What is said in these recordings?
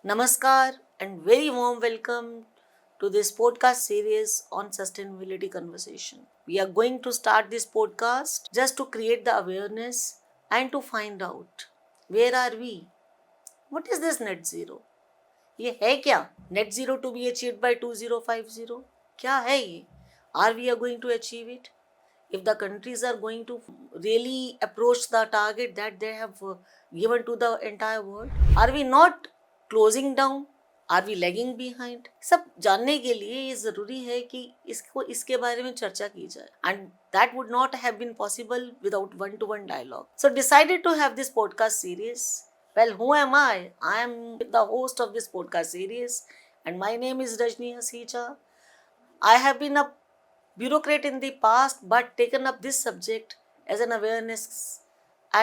Namaskar and very warm welcome to this podcast series on sustainability conversation. We are going to start this podcast just to create the awareness and to find out where are we? What is this net zero? ये है क्या? Net zero to be achieved by 2050? क्या है ये? Are we are going to achieve it? If the countries are going to really approach the target that they have given to the entire world, are we not closing down? Are we lagging behind? सब जानने के लिए ये जरूरी है कि इसके बारे में चर्चा की जाए and that would not have been possible without one to one dialogue. So decided to have this podcast series. Well, who am I? I am the host of this podcast series, and my name is Rajni Hasicha. I have been a bureaucrat in the past, but taken up this subject as an awareness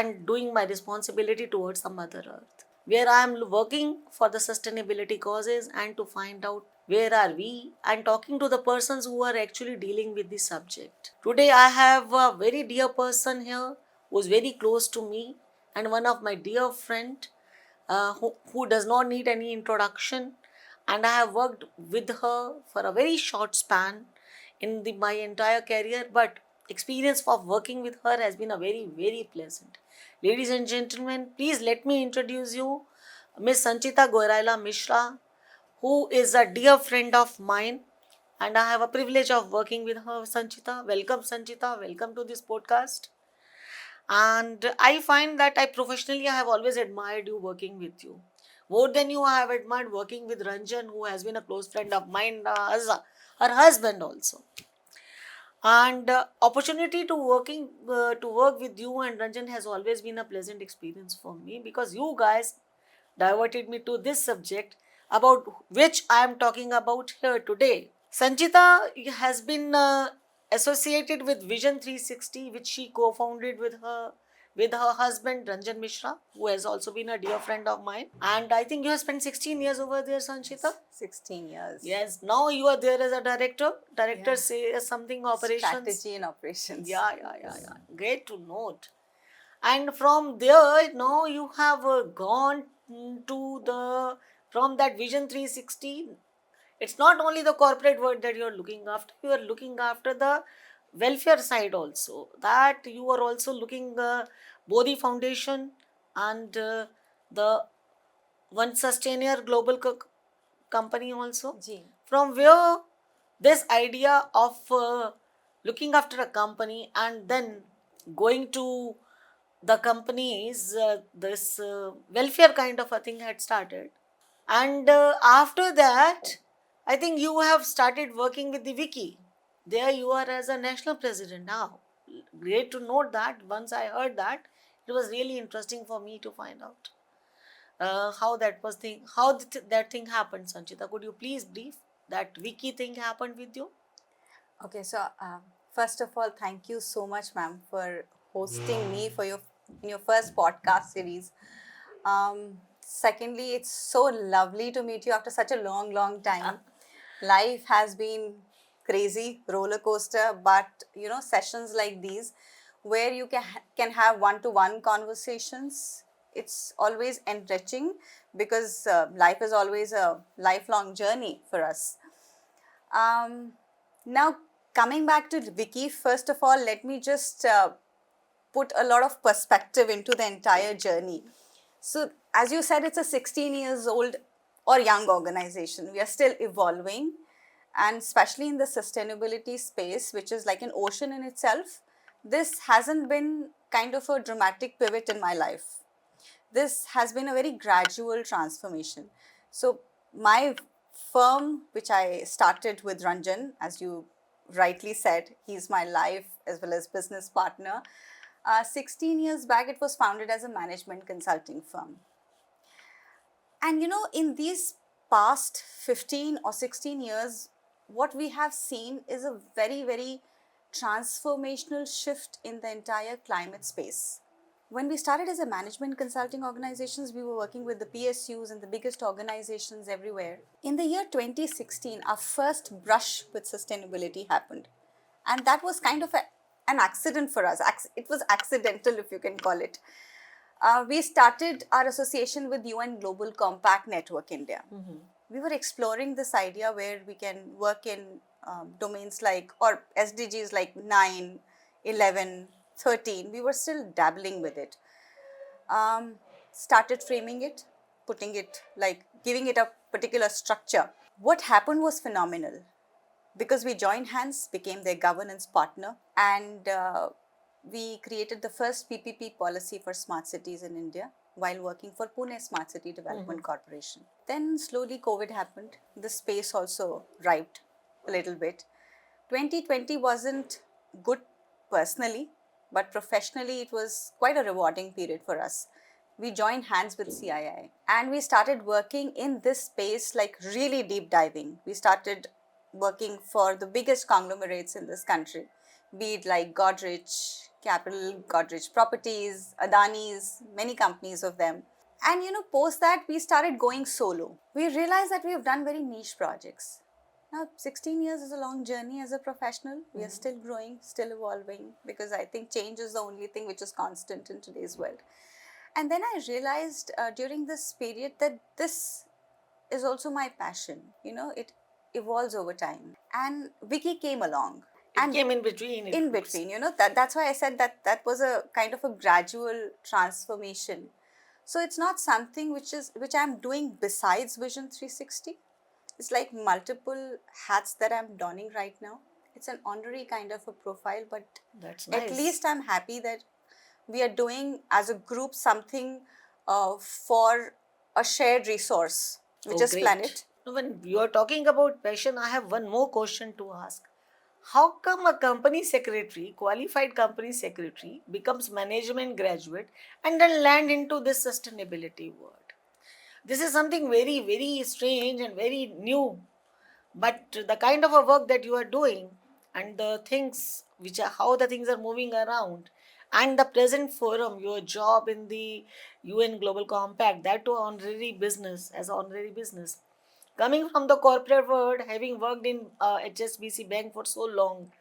and doing my responsibility towards the Mother Earth, where I am working for the sustainability causes and to find out where are we and talking to the persons who are actually dealing with this subject. Today I have a very dear person here who is very close to me and one of my dear friend who does not need any introduction, and I have worked with her for a very short span in my entire career, but experience of working with her has been a very pleasant. Ladies and gentlemen, please let me introduce you Miss Sanchita Goiraila Mishra, who is a dear friend of mine, and I have a privilege of working with her. Sanchita, welcome Sanchita, welcome to this podcast. And I find that I have always admired you working with you. More than you, I have admired working with Ranjan, who has been a close friend of mine, as her husband also. And opportunity to work with you and Ranjan has always been a pleasant experience for me, because you guys diverted me to this subject about which I am talking about here today. Sanchita has been associated with Vision 360, which she co-founded with her husband Ranjan Mishra, who has also been a dear friend of mine. And I think you have spent 16 years over there, Sanchita. 16 years. Yes, now you are there as a director. Director Yeah. say something operations. Strategy and operations. Yeah. Great to note. And from there, now you have gone to from that Vision 360. It's not only the corporate world that you are looking after, you are looking after the welfare side also. That you are also looking Bodhi Foundation and the One Sustainer Global Company also. Ji. From where this idea of looking after a company and then going to the companies, this welfare kind of a thing had started. And after that, I think you have started working with the Wiki. There you are as a national president now. Great to note that. Once I heard that, it was really interesting for me to find out how that thing happened. Sanchita, could you please brief that Wiki thing happened with you? Okay, so first of all, thank you so much, ma'am, for hosting me for in your first podcast series. Secondly, it's so lovely to meet you after such a long time. Life has been crazy, roller coaster, but sessions like these where you can have one-to-one conversations, it's always enriching, because life is always a lifelong journey for us. Now, coming back to Wiki, first of all, let me just put a lot of perspective into the entire journey. So, as you said, it's a 16 years old or young organization. We are still evolving, and especially in the sustainability space, which is like an ocean in itself, this hasn't been kind of a dramatic pivot in my life. This has been a very gradual transformation. So, my firm, which I started with Ranjan, as you rightly said, he's my life as well as business partner. 16 years back, it was founded as a management consulting firm. And in these past 15 or 16 years, what we have seen is a very transformational shift in the entire climate space. When we started as a management consulting organizations, we were working with the PSUs and the biggest organizations everywhere. In the year 2016, our first brush with sustainability happened. And that was kind of an accident for us. It was accidental, if you can call it. We started our association with UN Global Compact Network India. We were exploring this idea where we can work in domains like, or SDGs like 9, 11, 13. We were still dabbling with it. Started framing it, putting it, like giving it a particular structure. What happened was phenomenal because we joined hands, became their governance partner, and we created the first PPP policy for smart cities in India while working for Pune Smart City Development Corporation. Then slowly COVID happened. The space also arrived a little bit. 2020 wasn't good personally, but professionally it was quite a rewarding period for us. We joined hands with CII and we started working in this space, like really deep diving. We started working for the biggest conglomerates in this country, be it like Godrej Capital, Godrej Properties, Adani's, many companies of them. And post that, we started going solo. We realized that we have done very niche projects. Now, 16 years is a long journey as a professional. We are still growing, still evolving, because I think change is the only thing which is constant in today's world. And then I realized during this period that this is also my passion. It evolves over time. And Vicky came along. It came in between. In between, that's why I said that was a kind of a gradual transformation. So it's not something which I'm doing besides Vision 360. It's like multiple hats that I'm donning right now. It's an honorary kind of a profile, but that's nice. At least I'm happy that we are doing as a group something for a shared resource, which is great. planet. When you are talking about passion, I have one more question to ask. How come a company secretary, qualified company secretary, becomes management graduate and then land into this sustainability world? This is something very, very strange and very new. But the kind of a work that you are doing and the things which are how the things are moving around and the present forum, your job in the UN Global Compact, that to honorary business, as honorary business, coming from the corporate world, having worked in HSBC Bank for so long,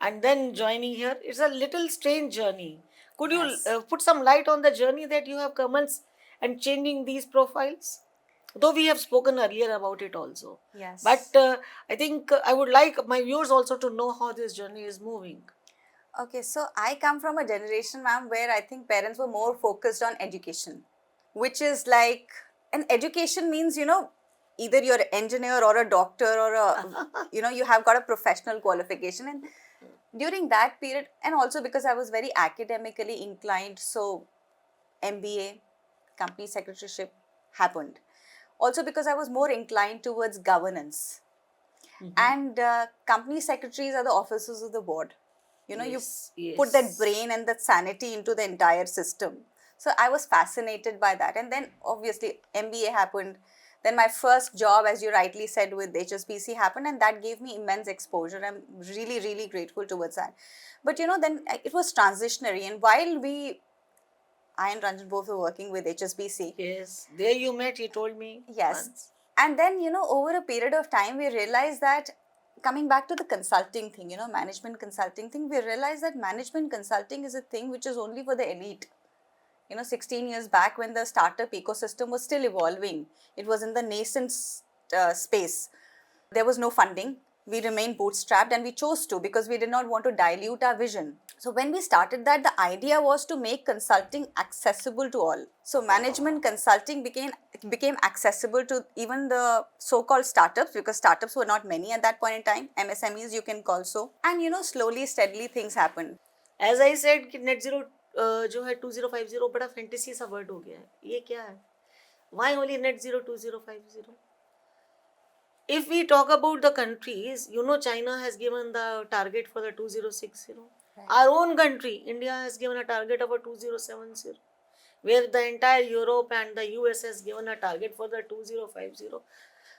and then joining here, it's a little strange journey. Could you put some light on the journey that you have commenced and changing these profiles? Though we have spoken earlier about it also. Yes. But I think I would like my viewers also to know how this journey is moving. Okay, so I come from a generation, ma'am, where I think parents were more focused on education, which is like, and education means, either you're an engineer or a doctor or you have got a professional qualification. And during that period, and also because I was very academically inclined, so MBA, company secretaryship happened. Also because I was more inclined towards governance. And company secretaries are the officers of the board. You put that brain and that sanity into the entire system. So I was fascinated by that. And then obviously MBA happened. Then my first job, as you rightly said, with HSBC happened, and that gave me immense exposure. I'm really, really grateful towards that. But then it was transitionary. And while I and Ranjan both were working with HSBC. Yes, there you met, you told me. Yes. Once. And then, over a period of time, we realized that coming back to the consulting thing, management consulting thing, we realized that management consulting is a thing which is only for the elite. 16 years back when the startup ecosystem was still evolving, it was in the nascent space. There was no funding. We remained bootstrapped and we chose to because we did not want to dilute our vision. So when we started that, the idea was to make consulting accessible to all. So management consulting became accessible to even the so-called startups, because startups were not many at that point in time. MSMEs you can call so. And slowly, steadily things happened. As I said, net zero जो है 2050 बड़ा fantasy सा word हो गया है. ये क्या है? Why only net zero 2050? If we talk about the countries, China has given the target for the 2060. Right. Our own country, India, has given a target of a 2070, where the entire Europe and the US has given a target for the 2050.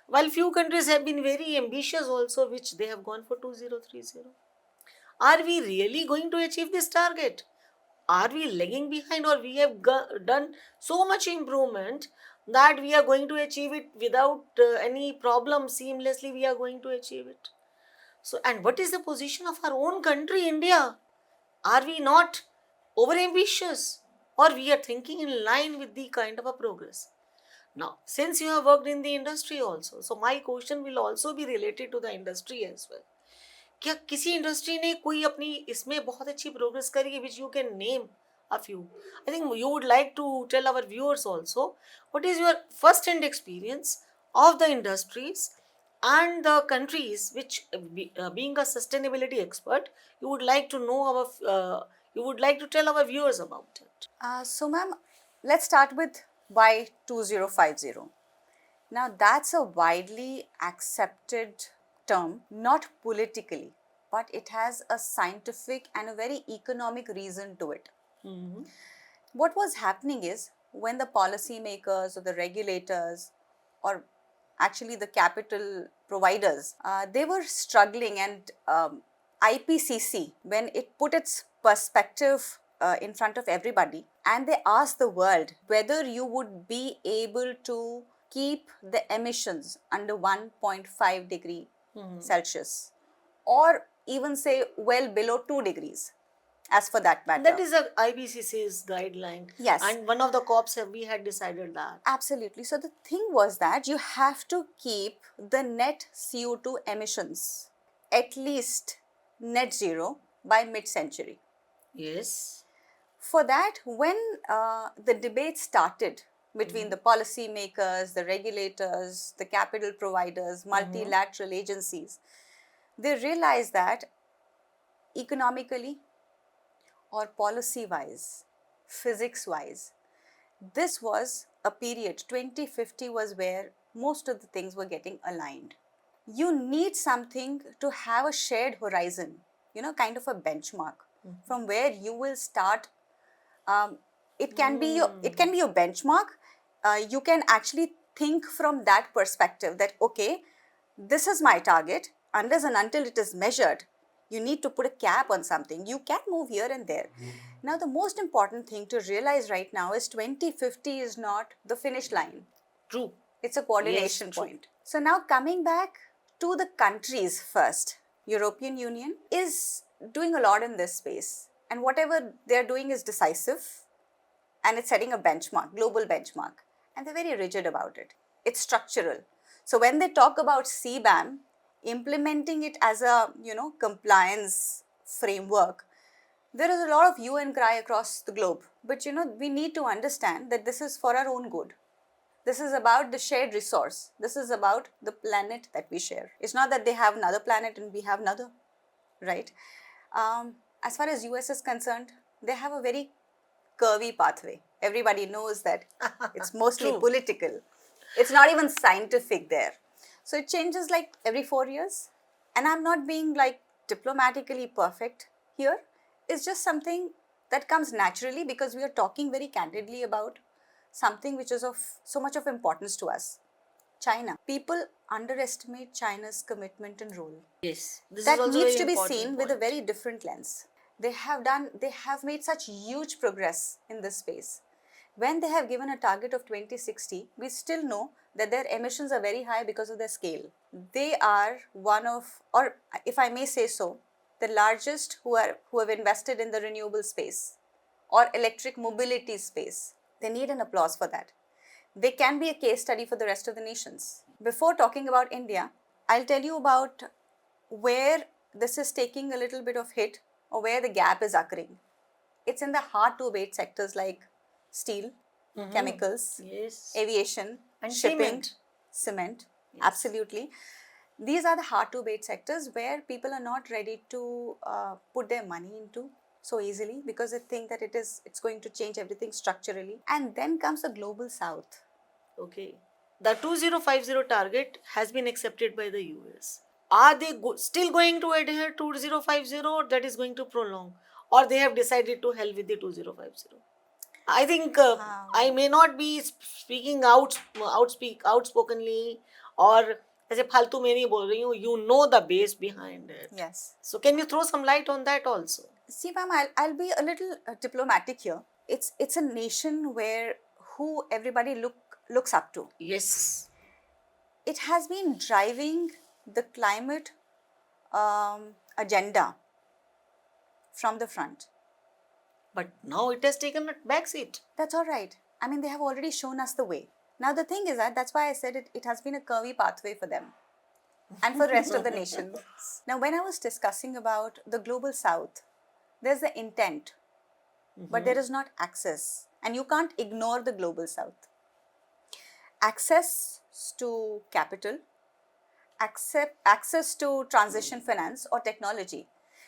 While few countries have been very ambitious also, which they have gone for 2030. Are we really going to achieve this target? Are we lagging behind, or we have done so much improvement that we are going to achieve it without any problem, seamlessly we are going to achieve it? So, and what is the position of our own country, India? Are we not over ambitious, or we are thinking in line with the kind of a progress. Now, since you have worked in the industry also, so my question will also be related to the industry as well. क्या किसी industry ने कोई अपनी इसमें बहुत अच्छी progress करी है which you can name a few? I think you would like to tell our viewers also what is your first hand experience of the industries and the countries which being a sustainability expert you would like to know our you would like to tell our viewers about it. So, ma'am, let's start with why 2050. Now, that's a widely accepted term, not politically, but it has a scientific and a very economic reason to it. What was happening is when the policymakers or the regulators or actually the capital providers, they were struggling, and IPCC, when it put its perspective in front of everybody, and they asked the world whether you would be able to keep the emissions under 1.5 degree Celsius, or even say well below 2 degrees, as for that matter. That is a IPCC's guideline. Yes. And one of the COPs we had decided that. Absolutely. So the thing was that you have to keep the net CO2 emissions at least net zero by mid-century. Yes. For that, when the debate started between the policymakers, the regulators, the capital providers, multilateral agencies, they realized that economically or policy-wise, physics-wise, this was a period, 2050 was where most of the things were getting aligned. You need something to have a shared horizon, kind of a benchmark from where you will start. It can be your benchmark. You can actually think from that perspective that, okay, this is my target. Unless and until it is measured, you need to put a cap on something. You can move here and there. Now, the most important thing to realize right now is 2050 is not the finish line. True. It's a coordination Yes, true. point. So now coming back to the countries first, European Union is doing a lot in this space, and whatever they're doing is decisive, and it's setting a benchmark, global benchmark, and they're very rigid about it. It's structural. So when they talk about CBAM, implementing it as a compliance framework, there is a lot of hue and cry across the globe. But we need to understand that this is for our own good. This is about the shared resource. This is about the planet that we share. It's not that they have another planet and we have another, right? As far as US is concerned, they have a very curvy pathway. Everybody knows that it's mostly True. political. It's not even scientific there. So it changes like every 4 years. And I'm not being like diplomatically perfect here. It's just something that comes naturally because we are talking very candidly about something which is of so much of importance to us. China. People underestimate China's commitment and role. Yes. This That is also needs very to be important seen with a point. very different lens. They have made such huge progress in this space. When they have given a target of 2060, we still know that their emissions are very high because of their scale. They are one of, or if I may say so, the largest who have invested in the renewable space or electric mobility space. They need an applause for that. They can be a case study for the rest of the nations. Before talking about India, I'll tell you about where this is taking a little bit of hit or where the gap is occurring. It's in the hard to abate sectors like steel, chemicals, Yes. aviation, And shipping, cement. cement. Yes. Absolutely. These are the hard to abate sectors where people are not ready to put their money into so easily because they think that it's going to change everything structurally. And then comes the global south. Okay. The 2050 target has been accepted by the US. Are they still going to adhere to 2050 or that is going to prolong? Or they have decided to hell with the 2050? I think I may not be speaking outspokenly or ऐसे फालतू में नहीं बोल रही हूँ. You know the base behind it. Yes. So can you throw some light on that also? See, ma'am, I'll be a little diplomatic here. It's a nation where who everybody looks up to. Yes. It has been driving the climate agenda from the front. But now it has taken a back seat. That's all right. I mean, they have already shown us the way. Now, the thing is that's why I said it has been a curvy pathway for them and for the rest of the nations. Now, when I was discussing about the global south, there's the intent, but there is not access. And you can't ignore the global south. Access to capital, access to transition finance or technology.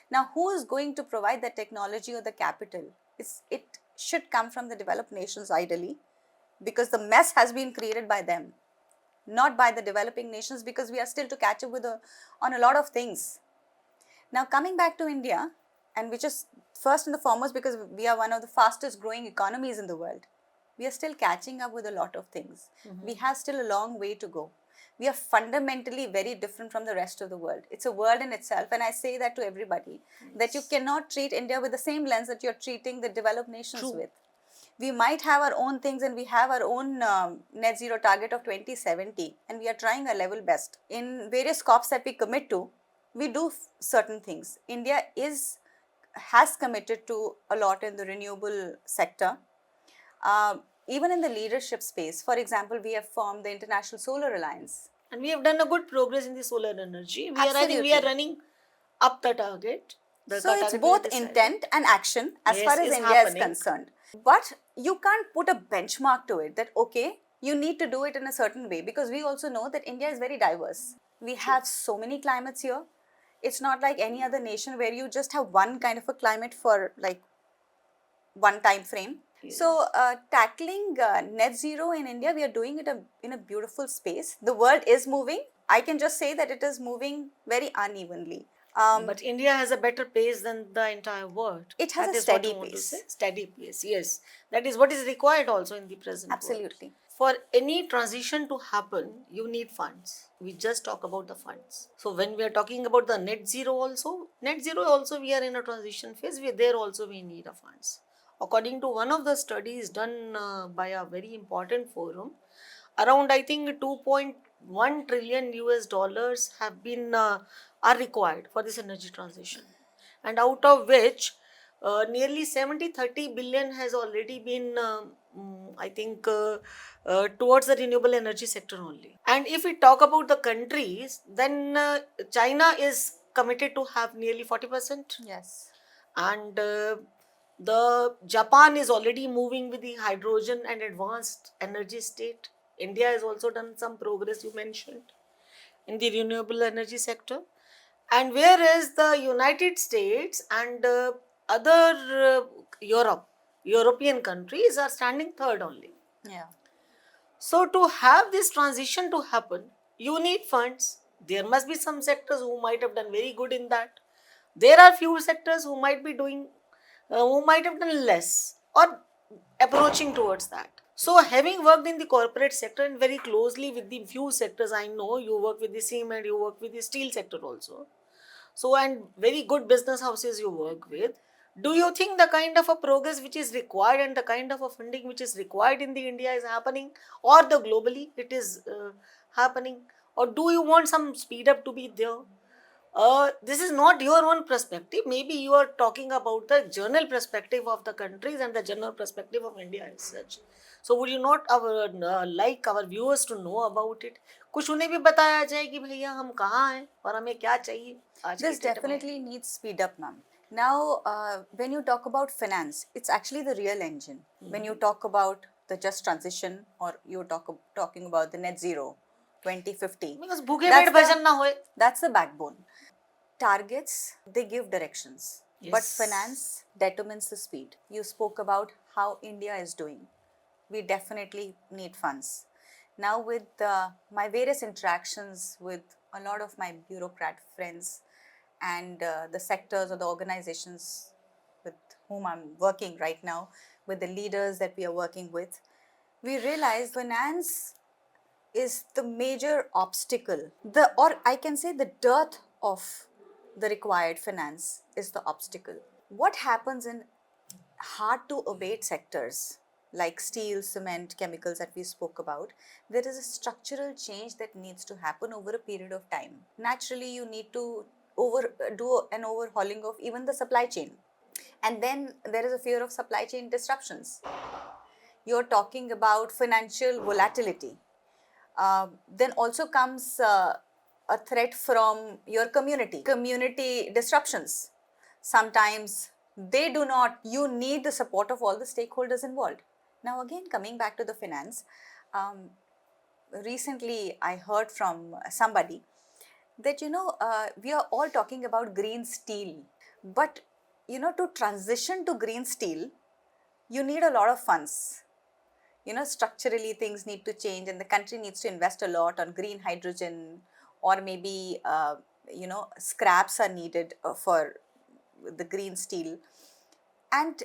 Now, who is going to provide the technology or the capital? It should come from the developed nations ideally, because the mess has been created by them, not by the developing nations, because we are still to catch up with on a lot of things. Now, coming back to India, and which is first and the foremost because we are one of the fastest growing economies in the world, we are still catching up with a lot of things. We have still a long way to go. We are fundamentally very different from the rest of the world. It's a world in itself, and I say that to everybody, that you cannot treat India with the same lens that you're treating the developed nations True. with. We might have our own things, and we have our own net zero target of 2070, and we are trying our level best. In various COPs that we commit to, we do certain things. India has committed to a lot in the renewable sector. Even in the leadership space, for example, we have formed the International Solar Alliance. And we have done a good progress in the solar energy. I think we are Absolutely. running up the target. So it's both intent and action as Yes, far as is India happening. is concerned. But you can't put a benchmark to it that, okay, you need to do it in a certain way, because we also know that India is very diverse. We have so many climates here. It's not like any other nation where you just have one kind of a climate for like one time frame. Yes. So, tackling net zero in India, we are doing it in a beautiful space. The world is moving. I can just say that it is moving very unevenly. But India has a better pace than the entire world. It has That a is what steady you want to pace. say. Steady pace, yes. That is what is required also in the present world. Absolutely. For any transition to happen, you need funds. We just talk about the funds. So when we are talking about the net zero also we are in a transition phase. There also we need a funds. According to one of the studies done by a very important forum, around I think 2.1 trillion US dollars have been are required for this energy transition, and out of which nearly 70-30 billion has already been I think towards the renewable energy sector only. And if we talk about the countries, then China is committed to have nearly 40%. Yes. And the Japan is already moving with the hydrogen and advanced energy state. India has also done some progress, you mentioned, in the renewable energy sector. And whereas the United States and other European countries are standing third only. Yeah. So to have this transition to happen, you need funds. There must be some sectors who might have done very good in that. There are few sectors who might be doing, who might have done less or approaching towards that. So having worked in the corporate sector and very closely with the few sectors, I know you work with the cement, you work with the steel sector also. So, and very good business houses you work with. Do you think the kind of a progress which is required and the kind of a funding which is required in the India is happening, or the globally it is happening, or do you want some speed up to be there? This is not your own perspective. Maybe you are talking about the general perspective of the countries and the general perspective of India as such. So would you not like our viewers to know about it? कुछ उन्हें भी बताया जाए कि भैया हम कहाँ हैं और हमें क्या चाहिए आज This के date में. definitely needs speed up, ma'am. Now, when you talk about finance, it's actually the real engine. When you talk about the just transition, or you're talking about the net zero 2050, Because भूखे पेट भजन ना होए. that's the backbone. Targets, they give directions, but Yes. finance determines the speed. You spoke about how India is doing. We definitely need funds. Now, with my various interactions with a lot of my bureaucrat friends and the sectors or the organizations with whom I'm working right now, with the leaders that we are working with, we realize finance is the major obstacle. Or I can say the dearth of the required finance is the obstacle. What happens in hard to abate sectors like steel, cement, chemicals that we spoke about, there is a structural change that needs to happen over a period of time. Naturally, you need to do an overhauling of even the supply chain. And then there is a fear of supply chain disruptions. You're talking about financial volatility. Then also comes a threat from your community disruptions. Sometimes they do not, you need the support of all the stakeholders involved. Now, again, coming back to the finance, um, recently I heard from somebody that we are all talking about green steel, but to transition to green steel you need a lot of funds. Structurally things need to change and the country needs to invest a lot on green hydrogen, or maybe scraps are needed for the green steel, and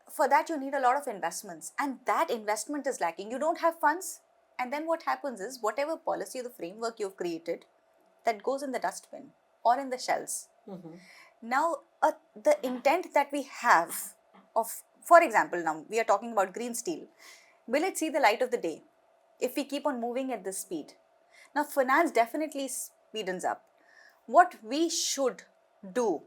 for that you need a lot of investments, and that investment is lacking. You don't have funds, and then what happens is whatever policy, the framework you've created, that goes in the dustbin or in the shells. Now, the intent that we have of, for example, now we are talking about green steel, will it see the light of the day if we keep on moving at this speed? Now, finance definitely speedens up. What we should do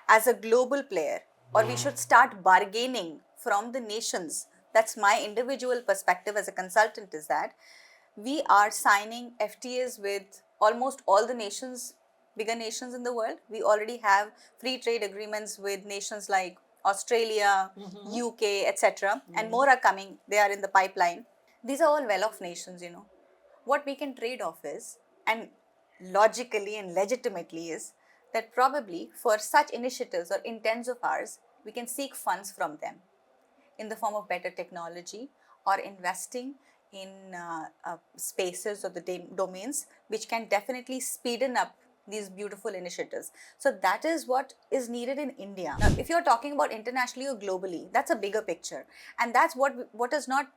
as a global player, or we should start bargaining from the nations, that's my individual perspective as a consultant, is that we are signing FTAs with almost all the nations, bigger nations in the world. We already have free trade agreements with nations like Australia, UK, etc. And more are coming, they are in the pipeline. These are all well-off nations. What we can trade off is, and logically and legitimately is, that probably for such initiatives or intents of ours, we can seek funds from them in the form of better technology or investing in spaces or the domains which can definitely speeden up these beautiful initiatives. So that is what is needed in India. Now, if you're talking about internationally or globally, that's a bigger picture, and that's what is not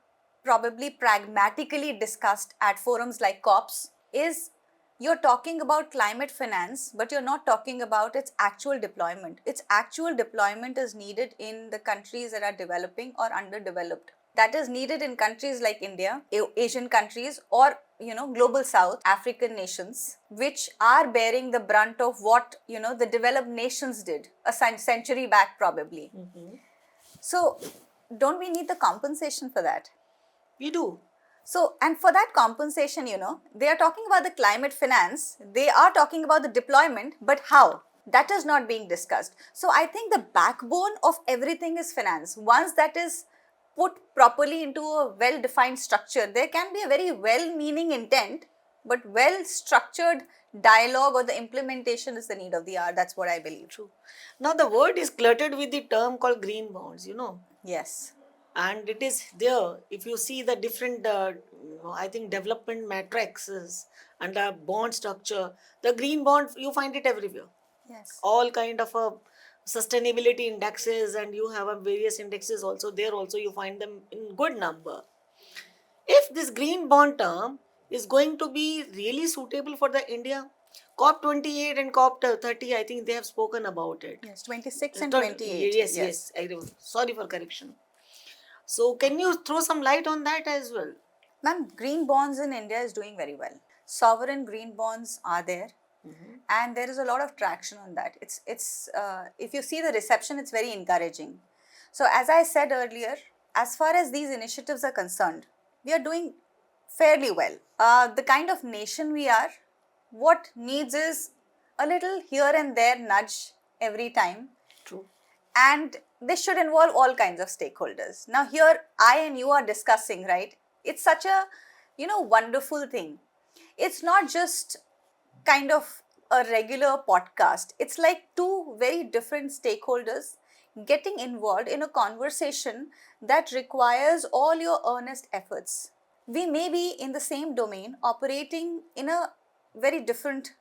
probably pragmatically discussed at forums like COPs. Is you're talking about climate finance, but you're not talking about its actual deployment. Its actual deployment is needed in the countries that are developing or underdeveloped. That is needed in countries like India, Asian countries, or global south, African nations, which are bearing the brunt of what the developed nations did a century back probably. So don't we need the compensation for that? We do. So, and for that compensation, they are talking about the climate finance, they are talking about the deployment, but how? That is not being discussed. So, I think the backbone of everything is finance. Once that is put properly into a well-defined structure, there can be a very well-meaning intent, but well-structured dialogue or the implementation is the need of the hour. That's what I believe. True. Now, the word is cluttered with the term called green bonds. Yes. And it is there. If you see the different, I think, development matrices and the bond structure, the green bond, you find it everywhere. Yes. All kind of sustainability indexes, and you have various indexes also. There also you find them in good number. If this green bond term is going to be really suitable for the India, COP28 and COP30, I think they have spoken about it. Yes, 26 and 28. Yes. Sorry for correction. So can you throw some light on that as well? Ma'am, green bonds in India is doing very well. Sovereign green bonds are there, and there is a lot of traction on that. It's if you see the reception, it's very encouraging. So as I said earlier, as far as these initiatives are concerned, we are doing fairly well. The kind of nation we are, what needs is a little here and there nudge every time. True. And this should involve all kinds of stakeholders. Now here I and you are discussing, right? It's such a wonderful thing. It's not just kind of a regular podcast. It's like two very different stakeholders getting involved in a conversation that requires all your earnest efforts. We may be in the same domain operating in a very different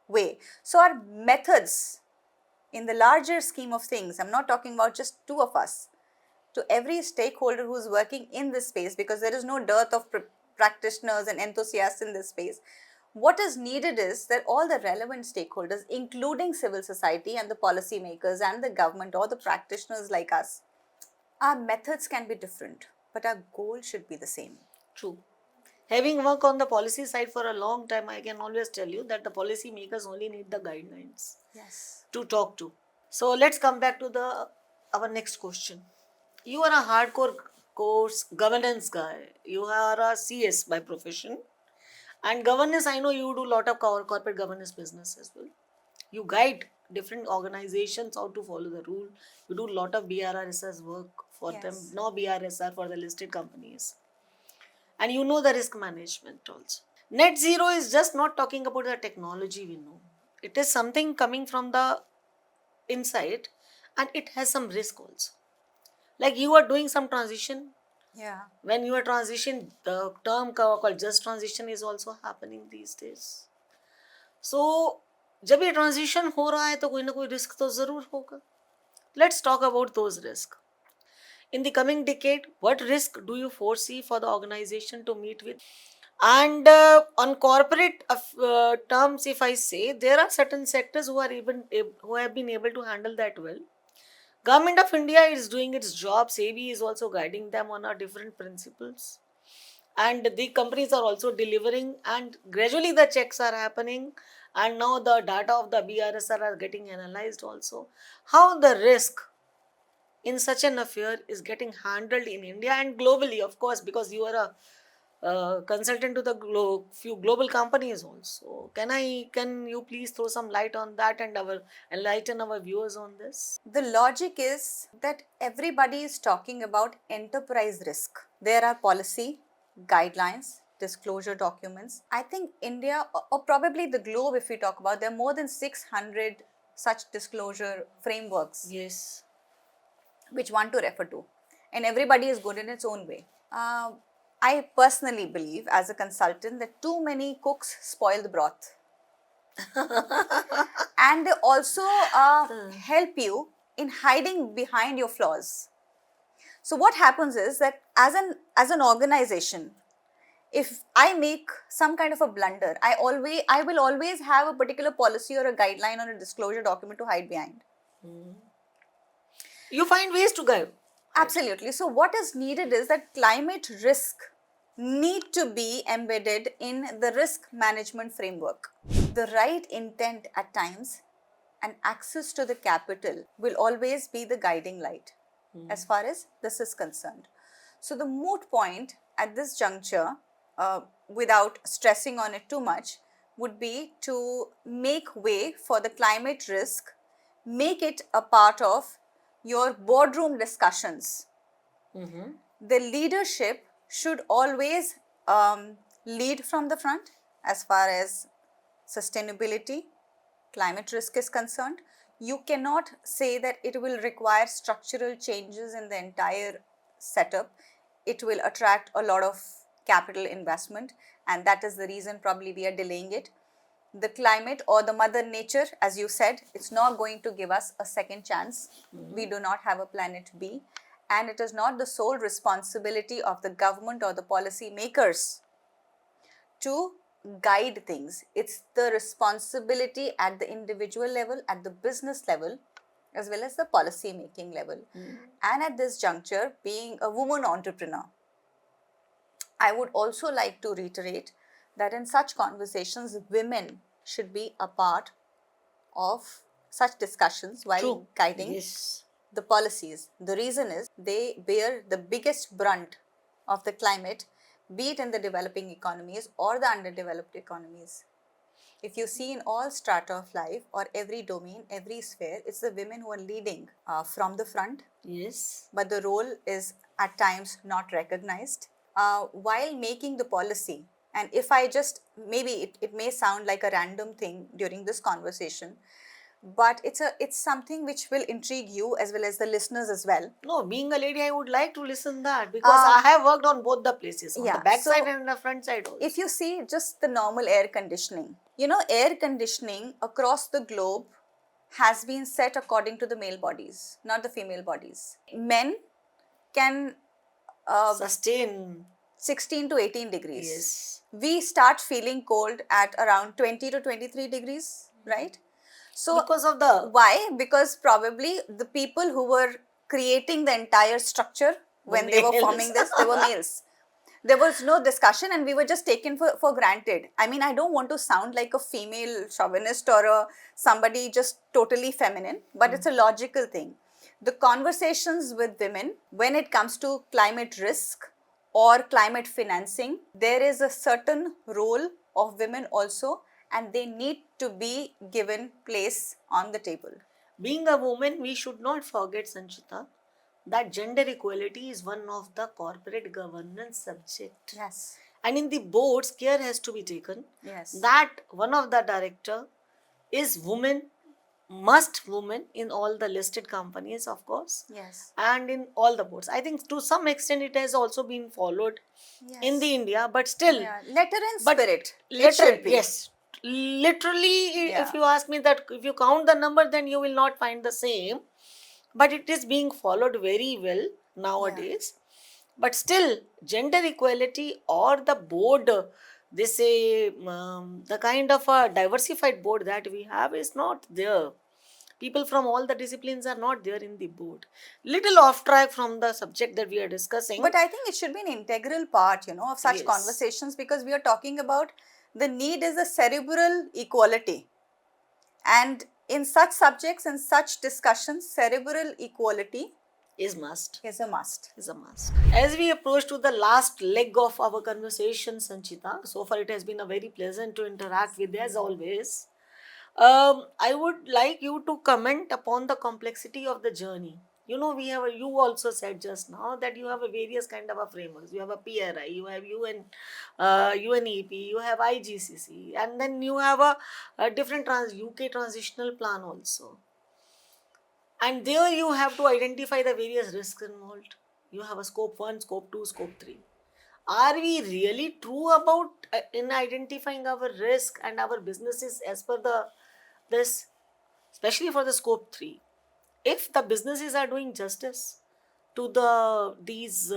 way. So our methods, in the larger scheme of things, I'm not talking about just two of us, to every stakeholder who's working in this space, because there is no dearth of practitioners and enthusiasts in this space. What is needed is that all the relevant stakeholders, including civil society and the policymakers and the government or the practitioners like us, our methods can be different, but our goal should be the same. True. Having worked on the policy side for a long time, I can always tell you that the policy makers only need the guidelines. Yes. To talk to. So let's come back to the our next question. You are a hardcore course governance guy. You are a CS by profession. And governance, I know you do a lot of corporate governance business as well. You guide different organizations how to follow the rule. You do a lot of BRSS work for them, Yes. no BRSR for the listed companies. And you know the risk management also. Net zero is just not talking about the technology we know. It is something coming from the inside and it has some risk also. Like you are doing some transition. Yeah. When you are transition, the term called just transition is also happening these days. So जब ये transition हो रहा है तो कोई ना कोई risk तो जरूर होगा. Let's talk about those risks. In the coming decade, what risk do you foresee for the organization to meet with? And on corporate terms, if I say, there are certain sectors who are who have been able to handle that well. Government of India is doing its job. SEBI is also guiding them on our different principles. And the companies are also delivering, and gradually the checks are happening. And now the data of the BRSR are getting analyzed also. How the risk in such an affair is getting handled in India and globally, of course, because you are a consultant to the few global companies also. Can you please throw some light on that and enlighten our viewers on this? The logic is that everybody is talking about enterprise risk. There are policy, guidelines, disclosure documents. I think India, or probably the globe, if we talk about, there are more than 600 such disclosure frameworks Yes. which one to refer to. And everybody is good in its own way. I personally believe, as a consultant, that too many cooks spoil the broth. And they also help you in hiding behind your flaws. So what happens is that as an organization, if I make some kind of a blunder, I will always have a particular policy or a guideline or a disclosure document to hide behind. You find ways to go. Absolutely. So what is needed is that climate risk need to be embedded in the risk management framework. The right intent at times and access to the capital will always be the guiding light as far as this is concerned. So the moot point at this juncture, without stressing on it too much, would be to make way for the climate risk, make it a part of your boardroom discussions. The leadership should always lead from the front as far as sustainability, climate risk is concerned. You cannot say that it will require structural changes in the entire setup. It will attract a lot of capital investment, and that is the reason probably we are delaying it. The climate or the mother nature, as you said, it's not going to give us a second chance. We do not have a planet B, and it is not the sole responsibility of the government or the policy makers to guide things. It's the responsibility at the individual level, at the business level, as well as the policy making level. And at this juncture, being a woman entrepreneur, I would also like to reiterate that in such conversations, women should be a part of such discussions while guiding Yes. the policies. The reason is they bear the biggest brunt of the climate, be it in the developing economies or the underdeveloped economies. If you see in all strata of life or every domain, every sphere, it's the women who are leading from the front. Yes. But the role is at times not recognized. While making the policy, and if I just, maybe it may sound like a random thing during this conversation, but it's something which will intrigue you as well as the listeners as well. No, being a lady, I would like to listen that because I have worked on both the places, on the back side and the front side also. If you see just the normal air conditioning, air conditioning across the globe has been set according to the male bodies, not the female bodies. Men can sustain 16 to 18 degrees. Yes. We start feeling cold at around 20 to 23 degrees, right? So because of the why? Because probably the people who were creating the entire structure when they were forming this, they were males. There was no discussion and we were just taken for granted. I mean, I don't want to sound like a female chauvinist or somebody just totally feminine, but it's a logical thing. The conversations with women when it comes to climate risk or climate financing, there is a certain role of women also, and they need to be given place on the table. Being a woman, we should not forget, Sanchita, that gender equality is one of the corporate governance subject. Yes. And in the boards, care has to be taken Yes. that one of the director is woman, must woman in all the listed companies, of course, Yes. and in all the boards. I think to some extent it has also been followed in the Yes. India, but still, Yeah. Letter and but spirit. It should be. yes, literally, Yeah. if you ask me that, if you count the number, then you will not find the same. But it is being followed very well nowadays. But still, gender equality or the board, they say the kind of a diversified board that we have is not there. People from all the disciplines are not there in the board. Little off track from the subject that we are discussing. But I think it should be an integral part, of such Yes. conversations, because we are talking about the need is a cerebral equality. And in such subjects and such discussions, cerebral equality is must. is a must. Is a must. As we approach to the last leg of our conversation, Sanchita, so far it has been a very pleasant to interact with as always. I would like you to comment upon the complexity of the journey. You also said just now that you have a various kind of a frameworks. You have a PRI, you have UNEP, you have IGCC, and then you have a different UK transitional plan also. And there you have to identify the various risks involved. You have a scope 1, scope 2, scope 3. Are we really true about in identifying our risk and our businesses as per this, especially for the scope 3? If the businesses are doing justice to these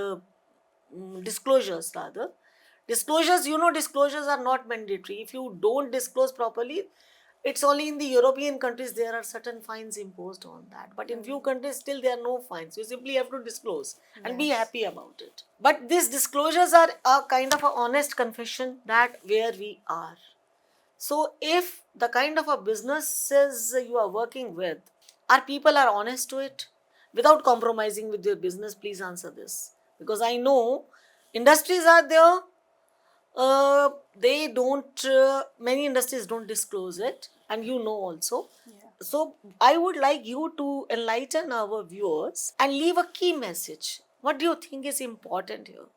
disclosures, rather, disclosures are not mandatory. If you don't disclose properly, it's only in the European countries there are certain fines imposed on that. But in few countries still there are no fines. You simply have to disclose and be happy about it. But these disclosures are a kind of a honest confession that where we are. So if the kind of a businesses you are working with, our people are honest to it without compromising with your business, please answer this. Because I know industries are there, they don't, many industries don't disclose it, and also. So I would like you to enlighten our viewers and leave a key message. What do you think is important here?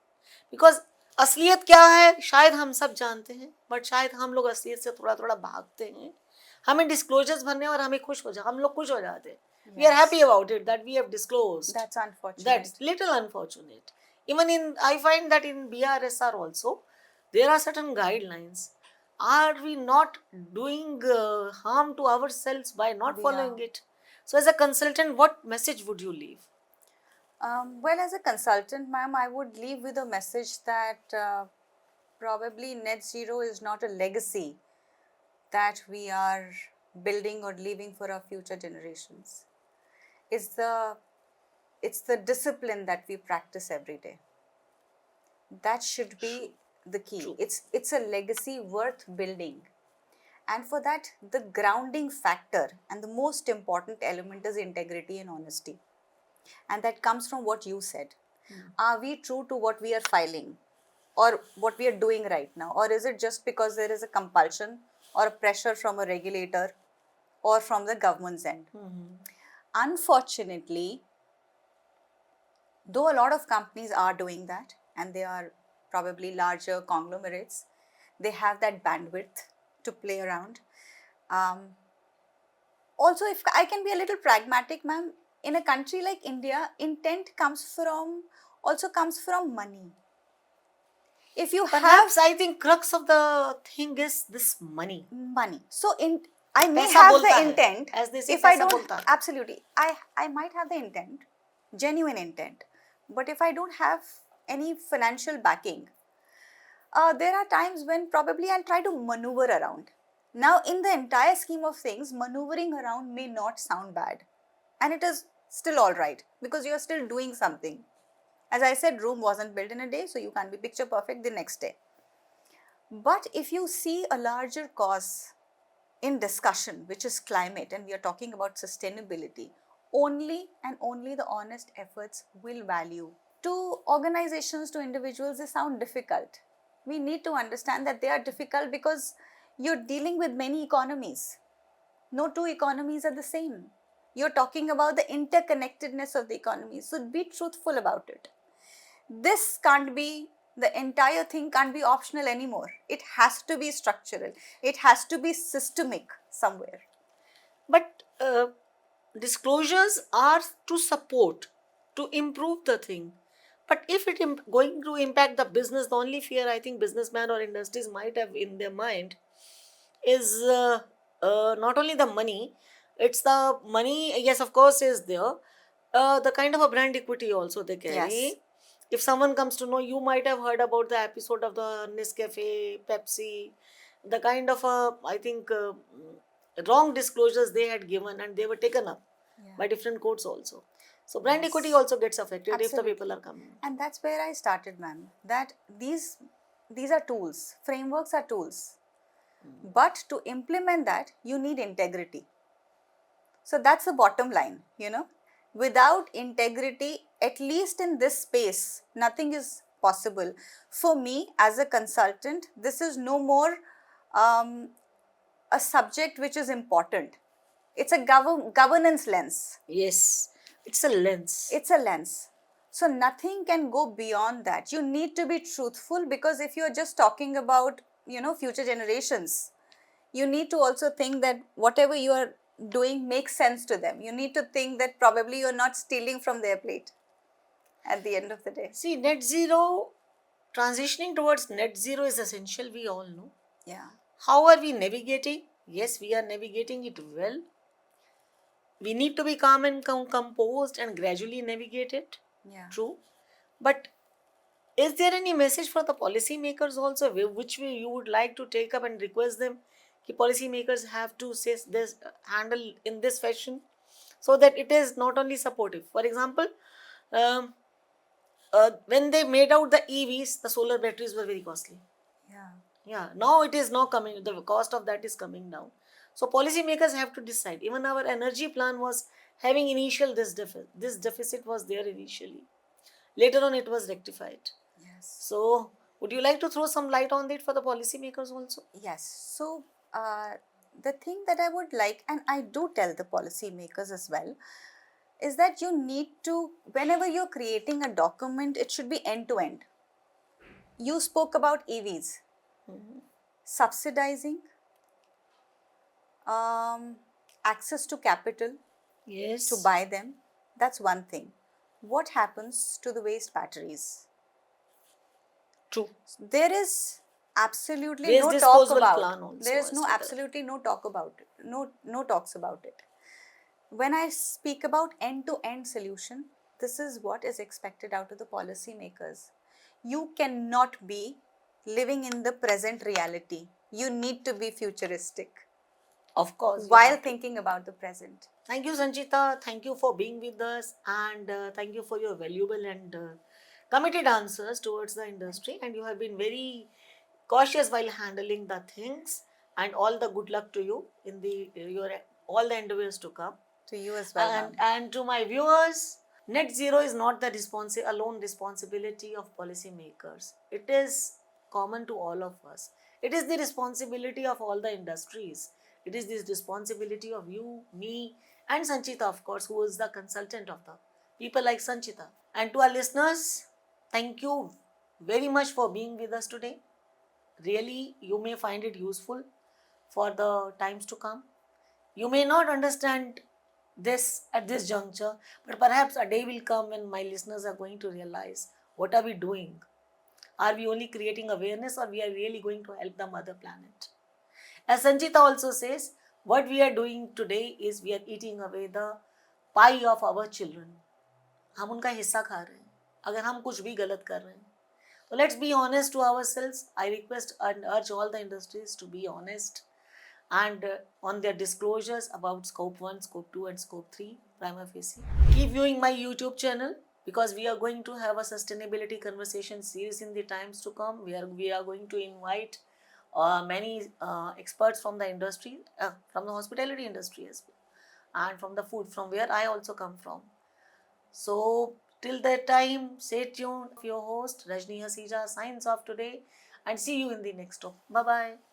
Because असलियत क्या है शायद हम सब जानते हैं, but शायद हम लोग असलियत से थोड़ा थोड़ा भागते हैं. हमें डिस्क्लोजर्स भरने और हमें हम लोग खुश हो जाते हैं. We are happy about it that we have disclosed. That's unfortunate. That's little unfortunate. Even I find that in BRSR also, there are certain guidelines. Are we not doing harm to ourselves by not following it? So as a consultant, what message would you leave? Well, as a consultant, ma'am, I would leave with a message that probably net zero is not a legacy that we are building or leaving for our future generations. It's the discipline that we practice every day. That should be the key. True. It's a legacy worth building. And for that, the grounding factor and the most important element is integrity and honesty. And that comes from what you said. Are we true to what we are filing or what we are doing right now? Or is it just because there is a compulsion or a pressure from a regulator or from the government's end? Unfortunately, though a lot of companies are doing that, and they are probably larger conglomerates, they have that bandwidth to play around. Also, if I can be a little pragmatic, ma'am, in a country like India, intent comes from money. If you Perhaps I think crux of the thing is this money. Money. So I may Paisa have bolta the hai. intent. As they say, if I paisa don't bolta hai. absolutely, I might have the intent, genuine intent, but if I don't have any financial backing, there are times when probably I'll try to maneuver around. Now, in the entire scheme of things, maneuvering around may not sound bad, and it is still all right because you are still doing something. As I said, Rome wasn't built in a day, so you can't be picture perfect the next day. But if you see a larger cause in discussion, which is climate, and we are talking about sustainability, only and only the honest efforts will value. To organizations, to individuals, they sound difficult. We need to understand that they are difficult because you're dealing with many economies. No two economies are the same. You're talking about the interconnectedness of the economy. So be truthful about it. This can't be, the entire thing can't be optional anymore. It has to be structural. It has to be systemic somewhere. But disclosures are to support, to improve the thing. But if it going to impact the business, the only fear I think businessmen or industries might have in their mind is not only the money, it's the money, yes, of course, is there. The kind of a brand equity also they carry. Yes. If someone comes to know, you might have heard about the episode of the Nescafe, Pepsi, the kind of I think wrong disclosures they had given and they were taken up by different courts also. So brand Yes. equity also gets affected if the Absolutely. people are coming. And that's where I started, ma'am. That these are tools. Frameworks are tools. But to implement that, you need integrity. So that's the bottom line, Without integrity, at least in this space, nothing is possible. For me, as a consultant, this is no more a subject which is important. It's a governance lens. Yes, it's a lens. It's a lens. So nothing can go beyond that. You need to be truthful, because if you're just talking about, future generations, you need to also think that whatever you are doing makes sense to them. You need to think that probably you're not stealing from their plate at the end of the day. See, net zero, transitioning towards net zero is essential, we all know. Yeah. How are we navigating? Yes, we are navigating it well. We need to be calm and composed and gradually navigate it. Yeah. True. But is there any message for the policymakers also, which way you would like to take up and request them? Ki policymakers have to say this, handle in this fashion, so that it is not only supportive. For example, um, when they made out the EVs, the solar batteries were very costly. Yeah. Yeah, now it is now coming, the cost of that is coming down. So policymakers have to decide. Even our energy plan was having initial this deficit was there initially. Later on it was rectified. Yes. So would you like to throw some light on that for the policymakers also? Yes. So the thing that I would like, and I do tell the policymakers as well, is that you need to, whenever you're creating a document, it should be end to end. You spoke about EVs. Subsidizing, access to capital Yes. to buy them, that's one thing. What happens to the waste batteries? True. There is absolutely Waste no talk disposal about. plan also There is has no to be. absolutely no talk about it. No talks about it. When I speak about end-to-end solution, this is what is expected out of the policymakers. You cannot be living in the present reality. You need to be futuristic Of course. while thinking about the present. Thank you, Sanchita. Thank you for being with us, and thank you for your valuable and committed answers towards the industry. And you have been very cautious while handling the things. And all the good luck to you in the your all the endeavors to come. To you as well, ma'am. And to my viewers, net zero is not the alone responsibility of policymakers. It is common to all of us. It is the responsibility of all the industries. It is this responsibility of you, me, and Sanchita, of course, who is the consultant of the people like Sanchita. And to our listeners, thank you very much for being with us today. Really, you may find it useful for the times to come. You may not understand this at this juncture, but perhaps a day will come when my listeners are going to realize, what are we doing? Are we only creating awareness, or we are really going to help the mother planet? As Sanchita also says, what we are doing today is we are eating away the pie of our children. हम उनका हिस्सा खा रहे हैं अगर हम कुछ भी गलत कर रहे हैं. So let's be honest to ourselves. I request and urge all the industries to be honest and on their disclosures about scope 1, scope 2 and scope 3 prima facie. Keep viewing my YouTube channel, because we are going to have a sustainability conversation series in the times to come. We are going to invite many experts from the industry, from the hospitality industry as well, and from the food from where I also come from. So till that time, stay tuned. Your host Rajni Hasija signs off today and see you in the next talk. Bye bye.